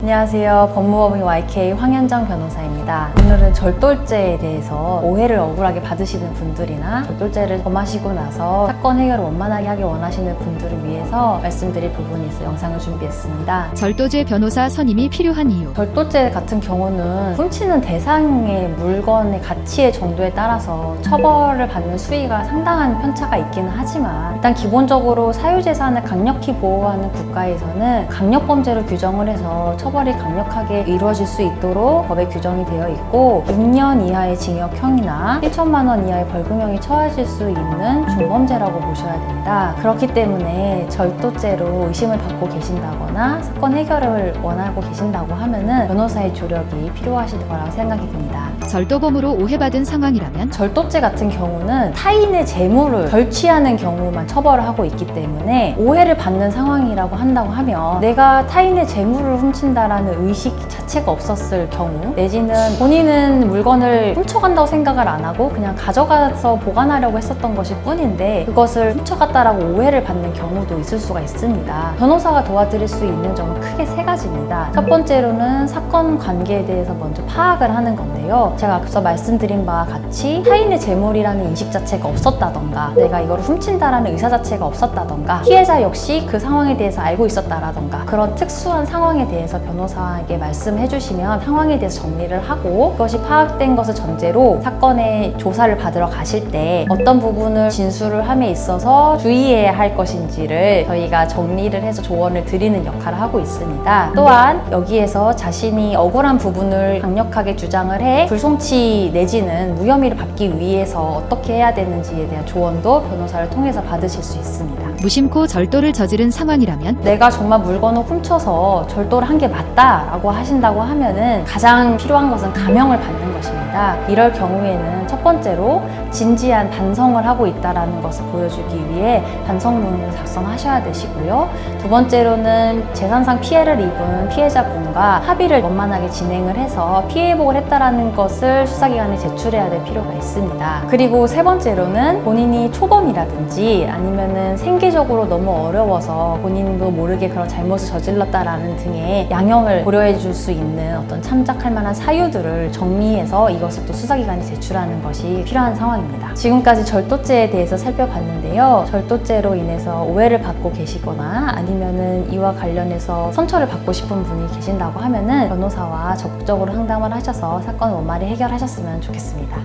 안녕하세요. 법무법인 YK 황현정 변호사입니다. 오늘은 절도죄에 대해서 오해를 억울하게 받으시는 분들이나 절도죄를 범하시고 나서 사건 해결을 원만하게 하길 원하시는 분들을 위해서 말씀드릴 부분이 있어 영상을 준비했습니다. 절도죄 변호사 선임이 필요한 이유. 절도죄 같은 경우는 훔치는 대상의 물건의 가치의 정도에 따라서 처벌을 받는 수위가 상당한 편차가 있기는 하지만 일단 기본적으로 사유재산을 강력히 보호하는 국가에서는 강력범죄로 규정을 해서 처벌이 강력하게 이루어질 수 있도록 법에 규정이 되어 있고 6년 이하의 징역형이나 1천만 원 이하의 벌금형이 처해질 수 있는 중범죄라고 보셔야 됩니다. 그렇기 때문에 절도죄로 의심을 받고 계신다거나 사건 해결을 원하고 계신다고 하면은 변호사의 조력이 필요하실 거라고 생각이 듭니다. 절도범으로 오해받은 상황이라면 절도죄 같은 경우는 타인의 재물을 결취하는 경우만 처벌을 하고 있기 때문에 오해를 받는 상황이라고 한다고 하면 내가 타인의 재물을 훔친다라는 의식 자체가 없었을 경우 내지는 본인은 물건을 훔쳐간다고 생각을 안 하고 그냥 가져가서 보관하려고 했었던 것일 뿐인데 그것을 훔쳐갔다라고 오해를 받는 경우도 있을 수가 있습니다. 변호사가 도와드릴 수 있는 점은 크게 세 가지입니다. 첫 번째로는 사건 관계에 대해서 먼저 파악을 하는 건데요. 제가 앞서 말씀드린 바와 같이 타인의 재물이라는 인식 자체가 없었다던가 내가 이걸 훔친다라는 의사 자체가 없었다던가 피해자 역시 그 상황에 대해서 알고 있었다라던가 그런 특수한 상황에 대해서 변호사에게 말씀해 주시면 상황에 대해서 정리를 하고 그것이 파악된 것을 전제로 사건의 조사를 받으러 가실 때 어떤 부분을 진술을 함에 있어서 주의해야 할 것인지를 저희가 정리를 해서 조언을 드리는 역할을 하고 있습니다. 또한 여기에서 자신이 억울한 부분을 강력하게 주장을 해 불송치 내지는 무혐의를 받기 위해서 어떻게 해야 되는지에 대한 조언도 변호사를 통해서 받으실 수 있습니다. 무심코 절도를 저지른 상황이라면 내가 정말 물건을 훔쳐서 절도를 한 게 맞다라고 하신다고 하면은 가장 필요한 것은 감형을 받는 것입니다. 이럴 경우에는 첫 번째로 진지한 반성을 하고 있다라는 것을 보여주기 위해 반성문을 작성하셔야 되시고요. 두 번째로는 재산상 피해를 입은 피해자분과 합의를 원만하게 진행을 해서 피해 회복을 했다라는 것을 수사기관에 제출해야 될 필요가 있습니다. 그리고 세 번째로는 본인이 초범이라든지 아니면은 생계적으로 너무 어려워서 본인도 모르게 그런 잘못을 저질렀다라는 등의 양형을 고려해 줄 수 있는 어떤 참작할 만한 사유들을 정리해서 이것을 또 수사기관에 제출하는 것이 필요한 상황입니다. 지금까지 절도죄에 대해서 살펴봤는데요. 절도죄로 인해서 오해를 받고 계시거나 아니면은 이와 관련해서 선처를 받고 싶은 분이 계신다고 하면은 변호사와 적극적으로 상담을 하셔서 사건을 원만히 해결하셨으면 좋겠습니다.